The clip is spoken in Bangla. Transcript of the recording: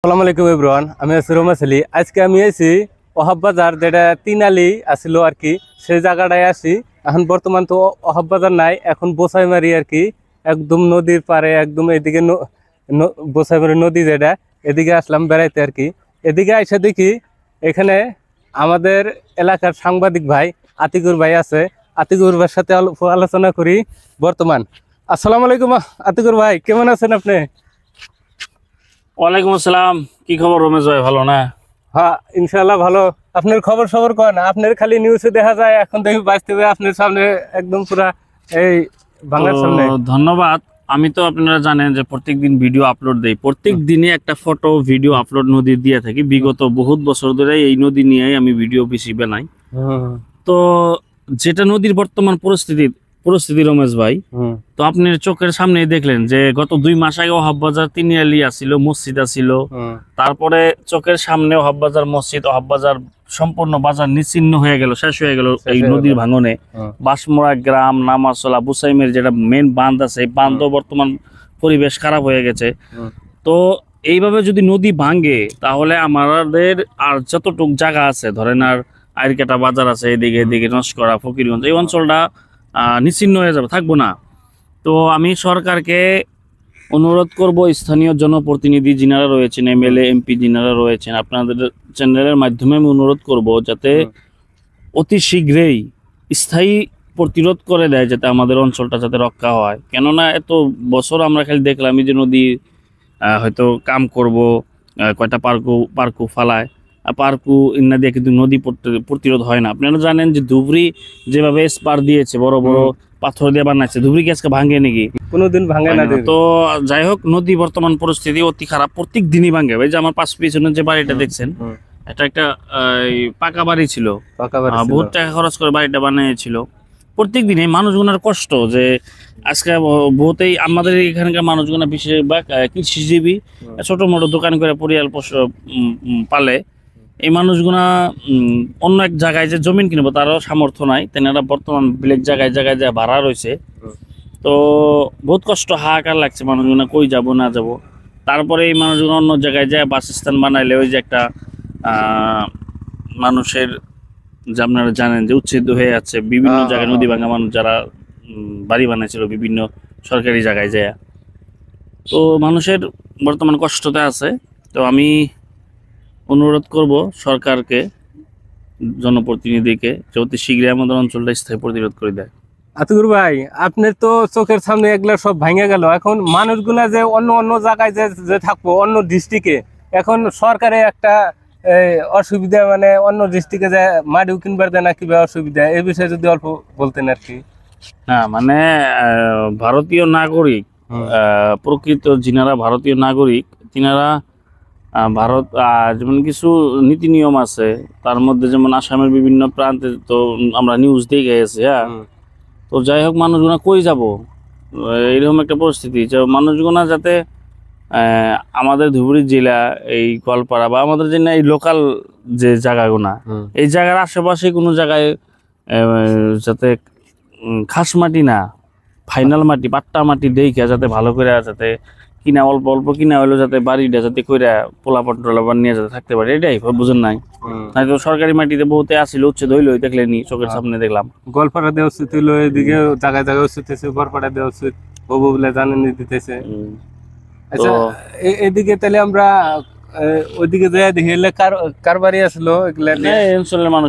আসসালামু আলাইকুম এভরিওয়ান, আমি আছি রোমাস আলী। আজকে আমি আছি ওহাব বাজার, যেটা তিন আলি আসিল আর কি, সেই জায়গাটায় আসি। এখন বর্তমান তো ওহাব বাজার নাই, এখন বোসাইমারি আর কি, একদম নদীর পারে, একদম এদিকে বোসাইমারি নদী, যেটা এদিকে আসলাম বেড়াইতে আর কি। এদিকে আইসা দেখি এখানে আমাদের এলাকার সাংবাদিক ভাই আতিকুর ভাই আছে। আতিকুর ভাইয়ের সাথে অল্প আলোচনা করি বর্তমান। আসসালামু আলাইকুম আতিকুর ভাই, কেমন আছেন আপনি? ওয়ালাইকুম আসসালাম। কি খবর রমেশ ভাই, ভালো না? হ্যাঁ, ইনশাআল্লাহ ভালো। আপনার খবর সবর কন, আপনার খালি নিউজে দেখা যায়, এখন দেখি বাস্তবে আপনার সামনে একদম পুরা এই বাংলার সামনে। ধন্যবাদ। আমি তো আপনারা জানেন যে প্রত্যেকদিন ভিডিও আপলোড দেই, প্রত্যেক দিনে একটা ফটো ভিডিও আপলোড নদী দিয়ে থাকি। বিগত বহুত বছর ধরে এই নদী নিয়ে আমি ভিডিও বেশি বানাই। তো যেটা নদীর বর্তমান পরিস্থিতি রমেশ ভাই, তো আপনার চোখের সামনে দেখলেন যে গত 2 মাস আগে ওহাব বাজার তিনিয়ালি আসিল, মসজিদ আসিল। তারপরে চোখের সামনে ওহাব বাজার মসজিদ, ওহাব বাজার সম্পূর্ণ বাজার নিচ্ছিন্ন হয়ে গেল, শেষ হয়ে গেল এই নদীর ভাঙনে। বাসমোড়া গ্রাম, নামাজলা, বুসাইমের যেটা মেন বাঁধ আছে, এই বাঁধও বর্তমান পরিবেশ খারাপ হয়ে গেছে। তো এইভাবে যদি নদী ভাঙে, তাহলে আমাদের আর যতটুক জায়গা আছে, ধরেন আর আইরকাটা বাজার আছে, এদিকে নস্করা, ফকিরগঞ্জ, এই অঞ্চলটা নিচ্ছিন্ন হয়ে যাবে, থাকবো না। তো আমি সরকারকে অনুরোধ করব, স্থানীয় জনপ্রতিনিধি যিনারা রয়েছেন, এমএলএ এমপি যিনারা রয়েছেন, আপনাদের চ্যানেলের মাধ্যমে আমি অনুরোধ করব যাতে অতি শীঘ্রই স্থায়ী প্রতিরোধ করে দেয়, যাতে আমাদের অঞ্চলটা যাতে রক্ষা হয়। কেননা এত বছর আমরা খালি দেখলাম যে নদী হয়তো কাম করব, কয়টা পার্কু ফালায়, পার্কু ইন্না দিয়ে, কিন্তু নদী প্রতিরোধ হয় না। আপনারা জানেন যে ধুবড়ি যেভাবে স্পার দিয়েছে, বড় বড় পাথর দিয়ে বানাইছে, ধুবড়ি কি আজকে ভাঙে নাকি? কোনোদিন ভাঙে না। তো যাই হোক, নদী বর্তমান পরিস্থিতি অতি খারাপ, প্রত্যেক দিনই ভাঙে। এই যে আমার পিছনে যে বাড়িটা দেখছেন, এটা একটা পাকা বাড়ি ছিল, বহুত টাকা খরচ করে বাড়িটা বানিয়েছিল। প্রত্যেক দিনে মানুষগুলোর কষ্ট, যে আজকে বহুতেই আমাদের এখানকার মানুষগুলো বেশিরভাগ কৃষিজীবী, ছোট মোটো দোকান করে পরিয়াল পালে। এই মানুষগুলা অন্য এক জায়গায় যে জমিন কিনবো তারও সামর্থ্য নাই, তেনারা বর্তমান ব্লেক জায়গায় যা ভাড়া রয়েছে। তো বহুত কষ্ট, হাহাকার লাগছে মানুষগুলো, কই যাব না যাব। তারপরে এই মানুষগুলো অন্য জায়গায় যায় বাসস্থান বানাইলে, ওই যে একটা মানুষের, যে আপনারা জানেন যে উচ্ছেদ হয়ে যাচ্ছে বিভিন্ন জায়গায়, নদী ভাঙা মানুষ যারা বাড়ি বানাইছিল বিভিন্ন সরকারি জায়গায় যায়। তো মানুষের বর্তমান কষ্টতে আছে। তো আমি অনুরোধ করব সরকারকে, জনপ্রতিনিধিকে, যে অতি শীঘ্রই আমাদের অঞ্চলটা স্থায়ী প্রতিরোধ করে দেয়। আতিকুর ভাই, আপনার তো চোখের সামনে এগুলা সব ভাঙে গেল, এখন মানুষগুলা যে অন্য অন্য জায়গায় যে থাকবো, অন্য ডিস্ট্রিক্টে, এখন সরকারে একটা অসুবিধা, মানে অন্য ডিস্ট্রিক্টে যে মাটিও কিনবার দেয় না, কিভাবে অসুবিধা, এই বিষয়ে যদি অল্প বলতেন আর কি। না মানে ভারতীয় নাগরিক, প্রকৃত যিনারা ভারতীয় নাগরিক, তিনারা ভারত যেমন কিছু নীতি নিয়ম আছে, তার মধ্যে যেমন আসামের বিভিন্ন প্রান্তে তো আমরা নিউজ দিয়ে গেছি। হ্যাঁ, তো যাই হোক, মানুষগুলা কই যাব, এইরকম একটা পরিস্থিতি যে মানুষগুলা যাতে আমাদের ধুবড়ী জেলা, এই গোয়ালপাড়া বা আমাদের যে এই লোকাল যে জায়গাগুলা, এই জায়গার আশেপাশে কোনো জায়গায় যাতে খাস মাটি না, ফাইনাল মাটি, পাট্টা মাটি দেখে যাতে ভালো করে, যাতে কিনা অল্প অল্প কিনা হইলো, যাতে বাড়িটা যাতে কইরা পোলাপান টোলাপান নিয়ে যাতে থাকতে পারে, এটাই বুঝেন নাই? তো সরকারি মাটিতে বহুতে আসিল, উচ্ছেদ হইলো, দেখলেনি, চোখের সামনে দেখলাম। গোয়ালপাড়া দেওয়া উচিত হইলো, এদিকে জায়গায় জায়গায় উচিত হয়েছে, গড়পাড়া দেওয়া উচিত হবো বলে জানেন দিতেছে। আচ্ছা, এদিকে তাহলে আমরা ওইদিকে যাই দেখি, কার বাড়ি আসলো এগুলা, অঞ্চলের মানুষ